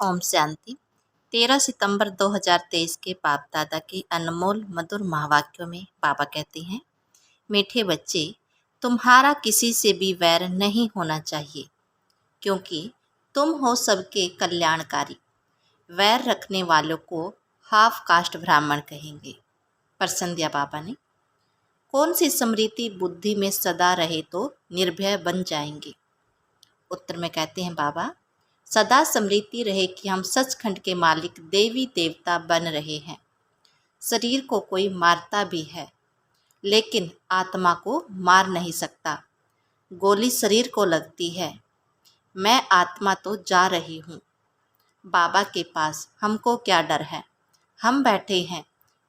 ओम शांति। 13 सितंबर 2023 के बाप दादा के अनमोल मधुर महावाक्यों में बाबा कहते हैं, मीठे बच्चे, तुम्हारा किसी से भी वैर नहीं होना चाहिए, क्योंकि तुम हो सबके कल्याणकारी। वैर रखने वालों को हाफ कास्ट ब्राह्मण कहेंगे। प्रसन्न दिया बाबा ने। कौन सी स्मृति बुद्धि में सदा रहे तो निर्भय बन जाएंगे? उत्तर में कहते हैं बाबा, सदा स्मृति रहे कि हम सचखंड के मालिक देवी देवता बन रहे हैं। शरीर को कोई मारता भी है, लेकिन आत्मा को मार नहीं सकता। गोली शरीर को लगती है, मैं आत्मा तो जा रही हूँ बाबा के पास। हमको क्या डर है? हम बैठे हैं,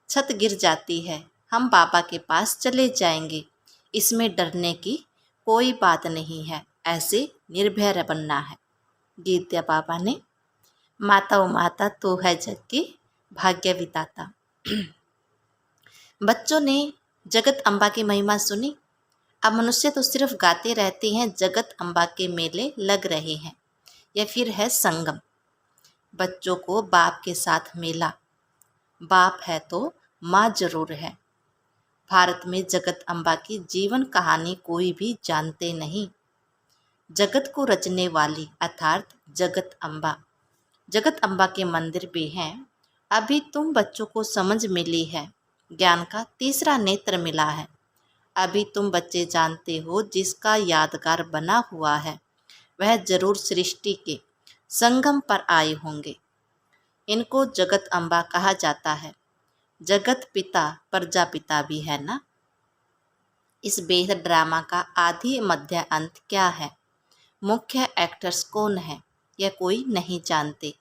छत गिर जाती है, हम बाबा के पास चले जाएंगे। इसमें डरने की कोई बात नहीं है, ऐसे निर्भय बनना है। गीत दिया बाबा ने। माता ओ माता तू है जग की भाग्य विधाता। बच्चों ने जगत अम्बा की महिमा सुनी। अब मनुष्य तो सिर्फ गाते रहते हैं, जगत अम्बा के मेले लग रहे हैं। यह फिर है संगम। बच्चों को बाप के साथ मेला। बाप है तो माँ जरूर है। भारत में जगत अम्बा की जीवन कहानी कोई भी जानते नहीं। जगत को रचने वाली अर्थात जगत अम्बा। जगत अम्बा के मंदिर भी हैं। अभी तुम बच्चों को समझ मिली है, ज्ञान का तीसरा नेत्र मिला है। अभी तुम बच्चे जानते हो, जिसका यादगार बना हुआ है वह जरूर सृष्टि के संगम पर आए होंगे। इनको जगत अम्बा कहा जाता है। जगत पिता प्रजापिता भी है ना। इस बेहद ड्रामा का आदि मध्य अंत क्या है? मुख्य एक्टर्स कौन है? यह कोई नहीं जानते।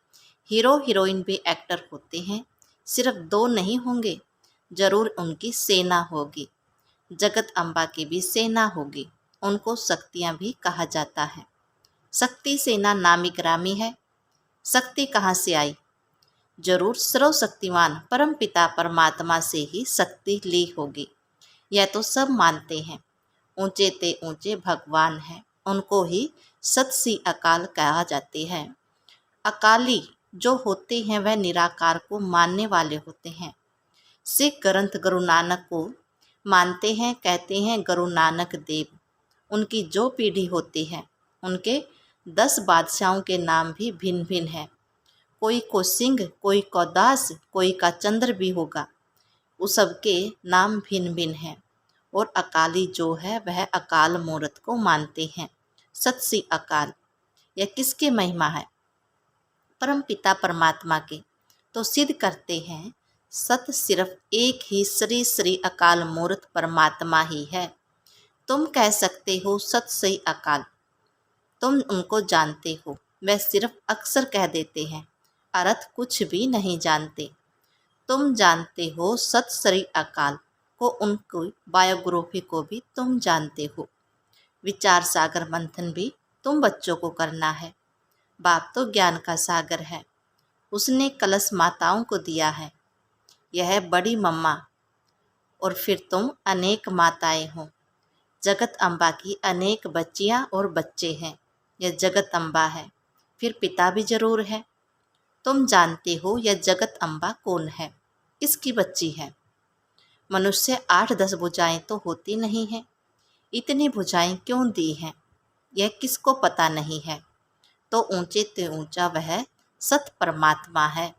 हीरो हीरोइन भी एक्टर होते हैं, सिर्फ 2 नहीं होंगे, जरूर उनकी सेना होगी। जगत अम्बा की भी सेना होगी। उनको शक्तियाँ भी कहा जाता है। शक्ति सेना नामी ग्रामी है। शक्ति कहाँ से आई? जरूर सर्वशक्तिमान परमपिता परमात्मा से ही शक्ति ली होगी। यह तो सब मानते हैं। ऊंचे ते ऊंचे भगवान हैं, उनको ही सत अकाल कहा जाते हैं। अकाली जो होते हैं वह निराकार को मानने वाले होते हैं। सिख ग्रंथ गुरु नानक को मानते हैं, कहते हैं गुरु नानक देव। उनकी जो पीढ़ी होती है, उनके 10 बादशाहों के नाम भी भिन्न भिन्न हैं। कोई को सिंह, कोई को दास, कोई का चंद्र भी होगा। उस सबके नाम भिन्न भिन्न हैं। और अकाली जो है वह अकाल मूर्त को मानते हैं। सत अकाल, यह किसके महिमा है? परम पिता परमात्मा के। तो सिद्ध करते हैं, सत सिर्फ एक ही श्री अकाल मूर्त परमात्मा ही है। तुम कह सकते हो सत सही अकाल, तुम उनको जानते हो। वह सिर्फ अक्सर कह देते हैं, अर्थ कुछ भी नहीं जानते। तुम जानते हो सत श्री अकाल को, उनको बायोग्राफी को भी तुम जानते हो। विचार सागर मंथन भी तुम बच्चों को करना है। बाप तो ज्ञान का सागर है, उसने कलश माताओं को दिया है। यह है बड़ी मम्मा, और फिर तुम अनेक माताएं हो। जगत अम्बा की अनेक बच्चियां और बच्चे हैं। यह जगत अम्बा है, फिर पिता भी जरूर है। तुम जानते हो यह जगत अम्बा कौन है, किसकी बच्ची है? मनुष्य 8-10 भुजाएं तो होती नहीं है, इतनी भुजाएं क्यों दी हैं, यह किसको पता नहीं है। तो ऊंचे ते ऊंचा वह सत परमात्मा है।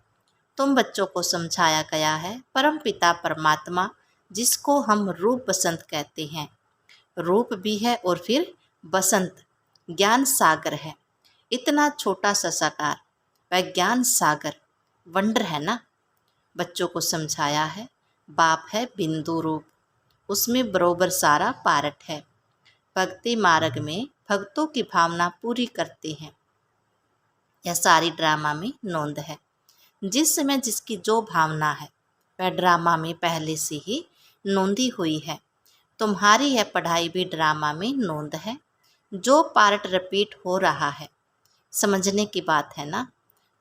तुम बच्चों को समझाया गया है, परम पिता परमात्मा जिसको हम रूप बसंत कहते हैं। रूप भी है और फिर बसंत ज्ञान सागर है। इतना छोटा सा साकार वह ज्ञान सागर वंडर है ना। बच्चों को समझाया है, बाप है बिंदु रूप, उसमें बरोबर सारा पारट है। भक्ति मार्ग में भक्तों की भावना पूरी करते हैं। यह सारी ड्रामा में नोंद है। जिस समय जिसकी जो भावना है वह ड्रामा में पहले से ही नोंदी हुई है। तुम्हारी यह पढ़ाई भी ड्रामा में नोंद है। जो पार्ट रिपीट हो रहा है, समझने की बात है ना।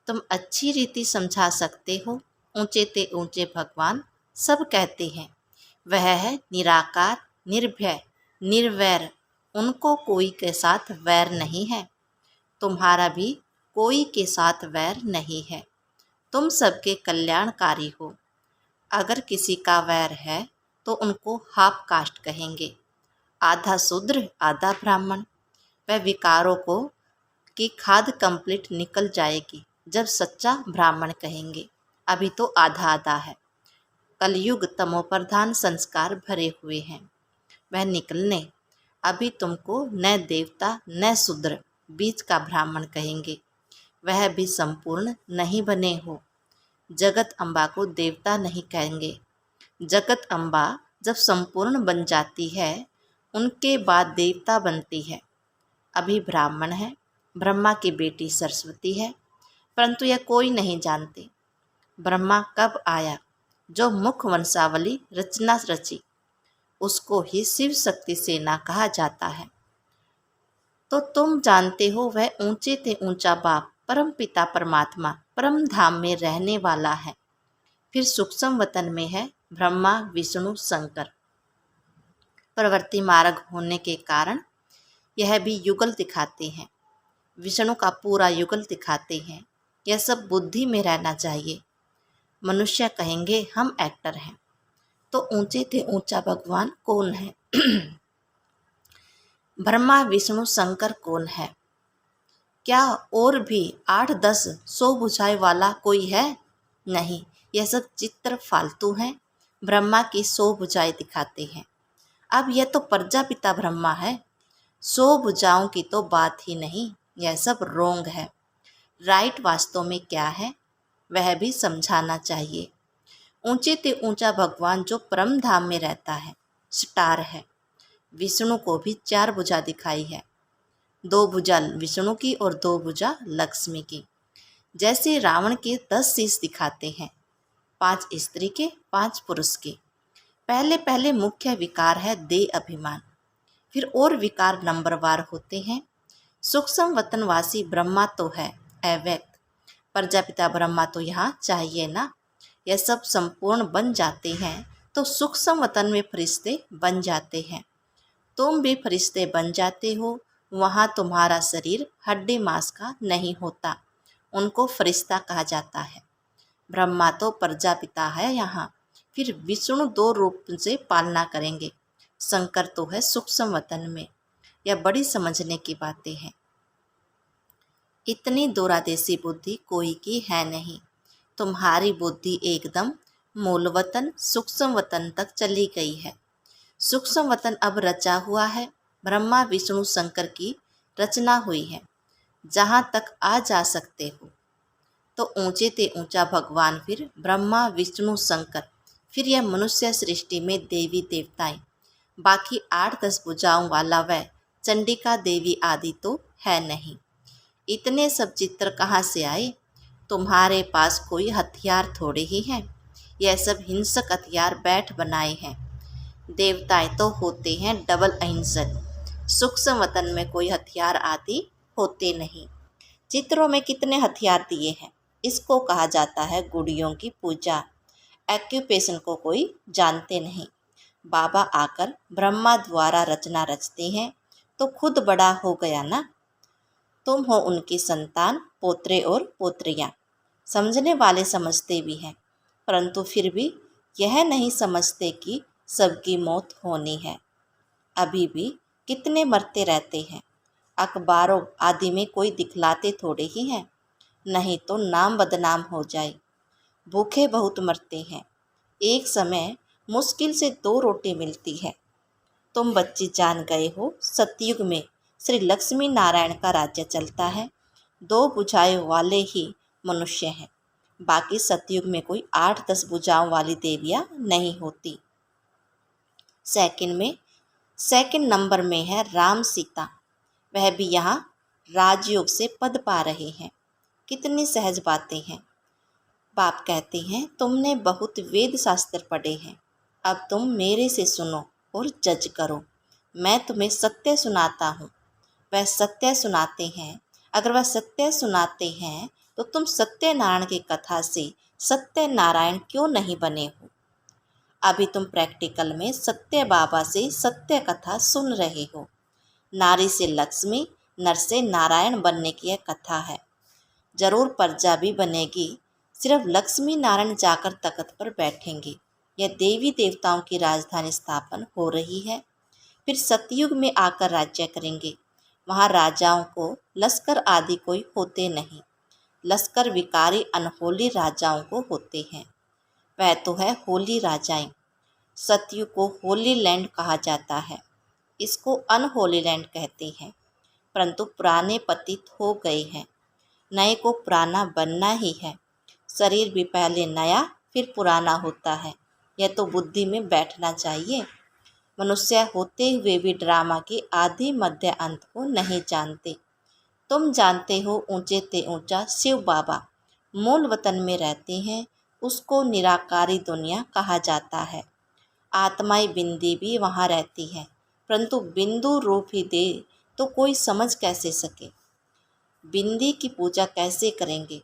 तुम अच्छी रीति समझा सकते हो। ऊंचे ते ऊंचे भगवान सब कहते हैं। वह है निराकार, निर्भय, निर्वैर। उनको कोई के साथ वैर नहीं है। तुम्हारा भी कोई के साथ वैर नहीं है, तुम सबके कल्याणकारी हो। अगर किसी का वैर है तो उनको हाफ कास्ट कहेंगे, आधा शूद्र आधा ब्राह्मण। वह विकारों को की खाद कंप्लीट निकल जाएगी जब सच्चा ब्राह्मण कहेंगे, अभी तो आधा आधा है। कलयुग तमोप्रधान संस्कार भरे हुए हैं, वह निकलने। अभी तुमको न देवता न शूद्र, बीच का ब्राह्मण कहेंगे, वह भी संपूर्ण नहीं बने हो। जगत अम्बा को देवता नहीं कहेंगे। जगत अम्बा जब संपूर्ण बन जाती है उनके बाद देवता बनती है। अभी ब्राह्मण है, ब्रह्मा की बेटी सरस्वती है, परंतु यह कोई नहीं जानते ब्रह्मा कब आया। जो मुख वंशावली रचना रची उसको ही शिव शक्ति सेना कहा जाता है। तो तुम जानते हो वह ऊंचे ते ऊंचा बाप परम पिता परमात्मा परम धाम में रहने वाला है। फिर सूक्ष्म वतन में है ब्रह्मा विष्णु शंकर। प्रवृत्ति मार्ग होने के कारण यह भी युगल दिखाते हैं, विष्णु का पूरा युगल दिखाते हैं। यह सब बुद्धि में रहना चाहिए। मनुष्य कहेंगे हम एक्टर हैं, तो ऊंचे थे ऊंचा भगवान कौन है? ब्रह्मा विष्णु शंकर कौन है? क्या और भी 8 10 100 भुजाएं वाला कोई है? नहीं, यह सब चित्र फालतू हैं। ब्रह्मा की 100 भुजाएं दिखाते हैं। अब यह तो प्रजापिता ब्रह्मा है, 100 भुजाओं की तो बात ही नहीं। यह सब रोंग है। राइट वास्तव में क्या है वह भी समझाना चाहिए। ऊंचे ते ऊंचा भगवान जो परम धाम में रहता है, स्टार है। विष्णु को भी 4 भुजा दिखाई है, 2 भुजा विष्णु की और 2 भुजा लक्ष्मी की। जैसे रावण के 10 शीश दिखाते हैं, 5 स्त्री के 5 पुरुष के। पहले पहले मुख्य विकार है देह अभिमान, फिर और विकार नंबरवार होते हैं। सूक्ष्म वतनवासी ब्रह्मा तो है अव्यक्त, प्रजापिता ब्रह्मा तो यहाँ चाहिए ना। यह सब संपूर्ण बन जाते हैं तो सूक्ष्म वतन में फरिश्ते बन जाते हैं। तुम भी फरिश्ते बन जाते हो। वहाँ तुम्हारा शरीर हड्डी मांस का नहीं होता, उनको फरिश्ता कहा जाता है। ब्रह्मा तो प्रजापिता है यहाँ, फिर विष्णु 2 रूप से पालना करेंगे, शंकर तो है सूक्ष्म वतन में। यह बड़ी समझने की बातें हैं। इतनी दूरादेशी बुद्धि कोई की है नहीं। तुम्हारी बुद्धि एकदम मूल वतन सूक्ष्म वतन तक चली गई है। सूक्ष्म वतन अब रचा हुआ है, ब्रह्मा विष्णु शंकर की रचना हुई है। जहाँ तक आ जा सकते हो तो ऊंचे ते ऊंचा भगवान, फिर ब्रह्मा विष्णु शंकर, फिर यह मनुष्य सृष्टि में देवी देवताएं, बाकी 8 10 भुजाओं वाला वह चंडिका देवी आदि तो है नहीं। इतने सब चित्र कहाँ से आए? तुम्हारे पास कोई हथियार थोड़े ही हैं, यह सब हिंसक हथियार बैठ बनाए हैं। देवताएं तो होते हैं डबल अहिंसक, सूक्ष्म वतन में कोई हथियार आदि होते नहीं। चित्रों में कितने हथियार दिए हैं, इसको कहा जाता है गुड़ियों की पूजा। एक्यूपेशन को कोई जानते नहीं। बाबा आकर ब्रह्मा द्वारा रचना रचते हैं तो खुद बड़ा हो गया ना। तुम हो उनकी संतान, पोत्रे और पोत्रियाँ। समझने वाले समझते भी हैं, परंतु फिर भी यह नहीं समझते कि सबकी मौत होनी है। अभी भी कितने मरते रहते हैं, अखबारों आदि में कोई दिखलाते थोड़े ही हैं, नहीं तो नाम बदनाम हो जाए। भूखे बहुत मरते हैं, एक समय मुश्किल से 2 रोटी मिलती है। तुम बच्ची जान गए हो सतयुग में श्री लक्ष्मी नारायण का राज्य चलता है, 2 भुजाएं वाले ही मनुष्य हैं, बाकी सतयुग में कोई 8 10 भुजाओं वाली देवियाँ नहीं होती। सेकंड नंबर में है राम सीता, वह भी यहाँ राजयोग से पद पा रहे हैं। कितनी सहज बातें हैं। बाप कहते हैं तुमने बहुत वेद शास्त्र पढ़े हैं, अब तुम मेरे से सुनो और जज करो। मैं तुम्हें सत्य सुनाता हूँ। वह सत्य सुनाते हैं। अगर वह सत्य सुनाते हैं तो तुम सत्यनारायण की कथा से सत्यनारायण क्यों नहीं बने हो? अभी तुम प्रैक्टिकल में सत्य बाबा से सत्य कथा सुन रहे हो। नारी से लक्ष्मी, नर से नारायण बनने की यह कथा है। जरूर प्रजा भी बनेगी। सिर्फ लक्ष्मी नारायण जाकर तख्त पर बैठेंगे। यह देवी देवताओं की राजधानी स्थापन हो रही है। फिर सतयुग में आकर राज्य करेंगे। वहाँ राजाओं को लश्कर आदि कोई होते नहीं। लश्कर विकारी अनहोली राजाओं को होते हैं। वह तो है होली राजाएं। सतयुग को होली लैंड कहा जाता है। इसको अनहोली लैंड कहते हैं। परंतु पुराने पतित हो गए हैं। नए को पुराना बनना ही है। शरीर भी पहले नया फिर पुराना होता है। यह तो बुद्धि में बैठना चाहिए। मनुष्य होते हुए भी ड्रामा के आदि मध्य अंत को नहीं जानते। तुम जानते हो ऊंचे ते ऊंचा शिव बाबा मूल वतन में रहते हैं। उसको निराकारी दुनिया कहा जाता है। आत्माई बिंदी भी वहाँ रहती है। परंतु बिंदु रूप ही दे तो कोई समझ कैसे सके। बिंदी की पूजा कैसे करेंगे।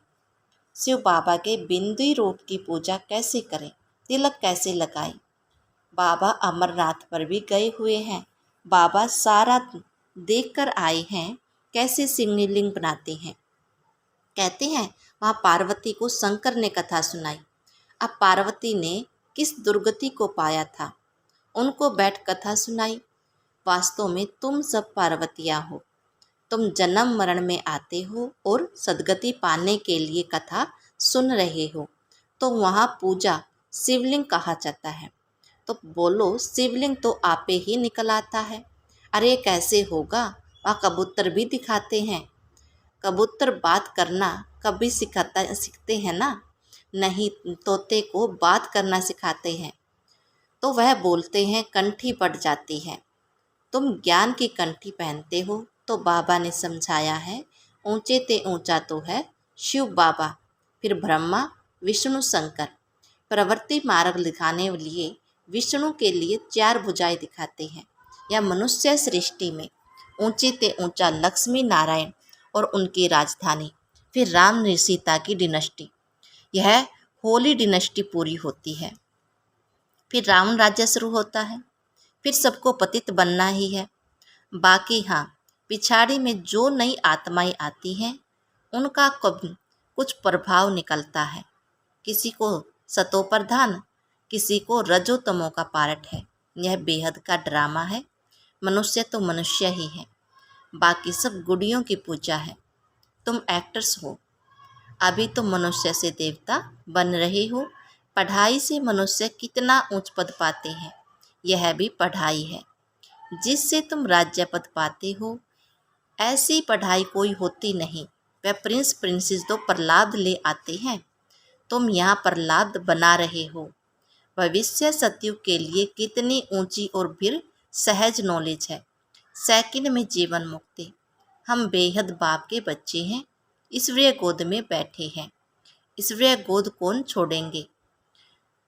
शिव बाबा के बिंदी रूप की पूजा कैसे करें। तिलक कैसे लगाएं। बाबा अमरनाथ पर भी गए हुए हैं। बाबा सारा देख कर आए हैं कैसे शिवलिंग बनाते हैं। कहते हैं वहाँ पार्वती को शंकर ने कथा सुनाई। अब पार्वती ने किस दुर्गति को पाया था, उनको बैठ कथा सुनाई। वास्तव में तुम सब पार्वतियाँ हो। तुम जन्म मरण में आते हो और सद्गति पाने के लिए कथा सुन रहे हो। तो वहाँ पूजा शिवलिंग कहा जाता है। तो बोलो शिवलिंग तो आपे ही निकल आता है। अरे कैसे होगा। वहाँ कबूतर भी दिखाते हैं। कबूतर बात करना कभी सीखते हैं ना। नहीं, तोते को बात करना सिखाते हैं तो वह बोलते हैं कंठी पड़ जाती है। तुम ज्ञान की कंठी पहनते हो तो बाबा ने समझाया है ऊंचे ते ऊंचा तो है शिव बाबा, फिर ब्रह्मा विष्णु शंकर। प्रवृत्ति मार्ग दिखाने लिए विष्णु के लिए 4 भुजाएं दिखाते हैं। या मनुष्य सृष्टि में ऊंचे ते ऊंचा लक्ष्मी नारायण और उनकी राजधानी, फिर राम सीता की डिनस्टी। यह होली डिनस्टी पूरी होती है। फिर रावण राज्य शुरू होता है। फिर सबको पतित बनना ही है। बाकी हाँ, पिछाड़ी में जो नई आत्माएं आती हैं उनका कुछ प्रभाव निकलता है। किसी को सतो प्रधान, किसी को रजोतमो का पार्ट है। यह बेहद का ड्रामा है। मनुष्य तो मनुष्य ही है, बाकी सब गुड़ियों की पूजा है। तुम एक्टर्स हो। अभी तो मनुष्य से देवता बन रहे हो। पढ़ाई से मनुष्य कितना उच्च पद पाते हैं, यह भी पढ़ाई है जिससे तुम राज्य पद पाते हो। ऐसी पढ़ाई कोई होती नहीं। वह प्रिंस प्रिंसेस तो प्रहलाद ले आते हैं। तुम यहाँ प्रहलाद बना रहे हो। भविष्य सतयुग के लिए कितनी ऊंची और फिर सहज नॉलेज है। सेकंड में जीवन मुक्ति। हम बेहद बाप के बच्चे हैं। ईश्वरीय गोद में बैठे हैं। ईश्वरीय गोद कौन छोड़ेंगे।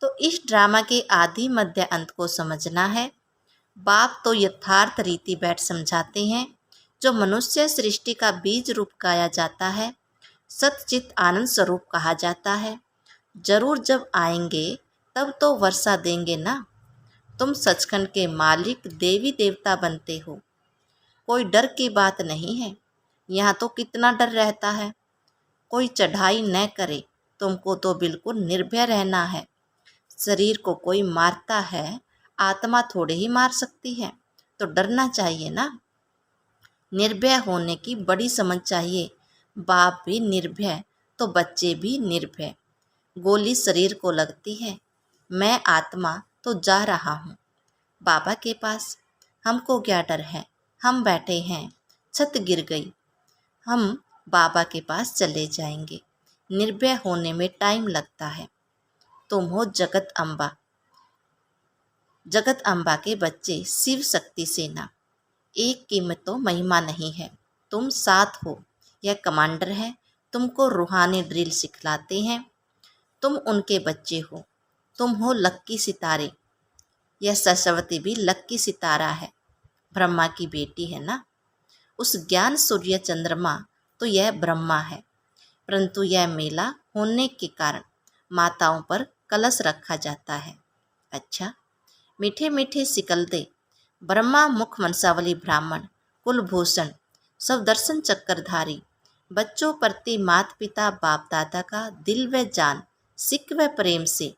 तो इस ड्रामा के आदि मध्य अंत को समझना है। बाप तो यथार्थ रीति बैठ समझाते हैं। जो मनुष्य सृष्टि का बीज रूप गाया जाता है, सतचित आनंद स्वरूप कहा जाता है। जरूर जब आएंगे तब तो वर्षा देंगे ना। तुम सचखंड के मालिक देवी देवता बनते हो। कोई डर की बात नहीं है। यहाँ तो कितना डर रहता है। कोई चढ़ाई न करे। तुमको तो बिल्कुल निर्भय रहना है। शरीर को कोई मारता है, आत्मा थोड़े ही मार सकती है, तो डरना चाहिए ना। निर्भय होने की बड़ी समझ चाहिए। बाप भी निर्भय तो बच्चे भी निर्भय। गोली शरीर को लगती है। मैं आत्मा तो जा रहा हूँ बाबा के पास। हमको क्या डर है। हम बैठे हैं, छत गिर गई, हम बाबा के पास चले जाएंगे। निर्भय होने में टाइम लगता है। तुम हो जगत अम्बा, जगत अम्बा के बच्चे, शिव शक्ति सेना। एक की में तो महिमा नहीं है। तुम साथ हो। यह कमांडर है। तुमको रूहानी ड्रिल सिखलाते हैं। तुम उनके बच्चे हो। तुम हो लक्की सितारे। यह सरस्वती भी लक्की सितारा है। ब्रह्मा की बेटी है ना। उस ज्ञान सूर्य चंद्रमा तो यह ब्रह्मा है। परंतु यह मेला होने के कारण माताओं पर कलश रखा जाता है। अच्छा, मीठे मीठे सिकलदे, ब्रह्मा मुख मनसावली ब्राह्मण, कुलभूषण, सब दर्शन चक्रधारी, बच्चों प्रति माता पिता बाप दादा का दिल व जान सिक व प्रेम से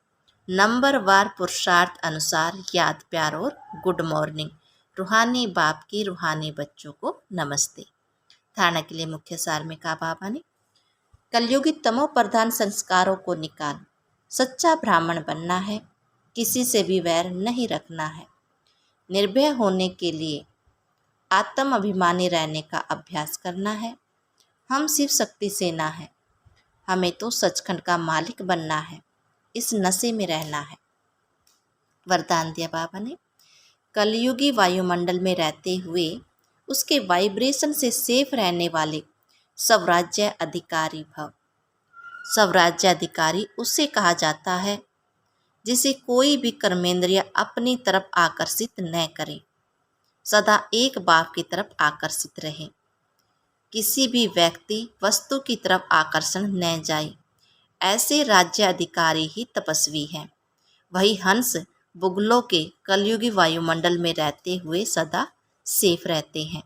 नंबरवार पुरुषार्थ अनुसार याद प्यार और गुड मॉर्निंग। रूहानी बाप की रूहानी बच्चों को नमस्ते। धारणा के लिए मुख्य सार में कहा बाबा ने, कलयुगी तमो प्रधान संस्कारों को निकाल सच्चा ब्राह्मण बनना है, किसी से भी वैर नहीं रखना है, निर्भय होने के लिए आत्म अभिमानी रहने का अभ्यास करना है। हम शिव शक्ति सेना है, हमें तो सचखंड का मालिक बनना है, इस नशे में रहना है। वरदान दिया बाबा ने, कलयुगी वायुमंडल में रहते हुए उसके वाइब्रेशन से सेफ रहने वाले स्वराज्य अधिकारी भव। स्वराज्य अधिकारी उसे कहा जाता है जिसे कोई भी कर्मेंद्रिय अपनी तरफ आकर्षित न करे, सदा एक बाप की तरफ आकर्षित रहे, किसी भी व्यक्ति वस्तु की तरफ आकर्षण न जाए। ऐसे राज्य अधिकारी ही तपस्वी हैं। वही हंस बुगलों के कलयुगी वायुमंडल में रहते हुए सदा सेफ रहते हैं।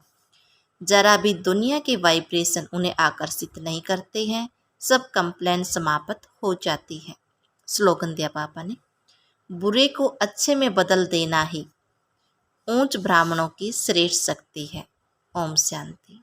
जरा भी दुनिया के वाइब्रेशन उन्हें आकर्षित नहीं करते हैं, सब कंप्लेन समाप्त हो जाती है। स्लोगन दिया पापा ने, बुरे को अच्छे में बदल देना ही ऊंच ब्राह्मणों की श्रेष्ठ शक्ति है। ओम शांति।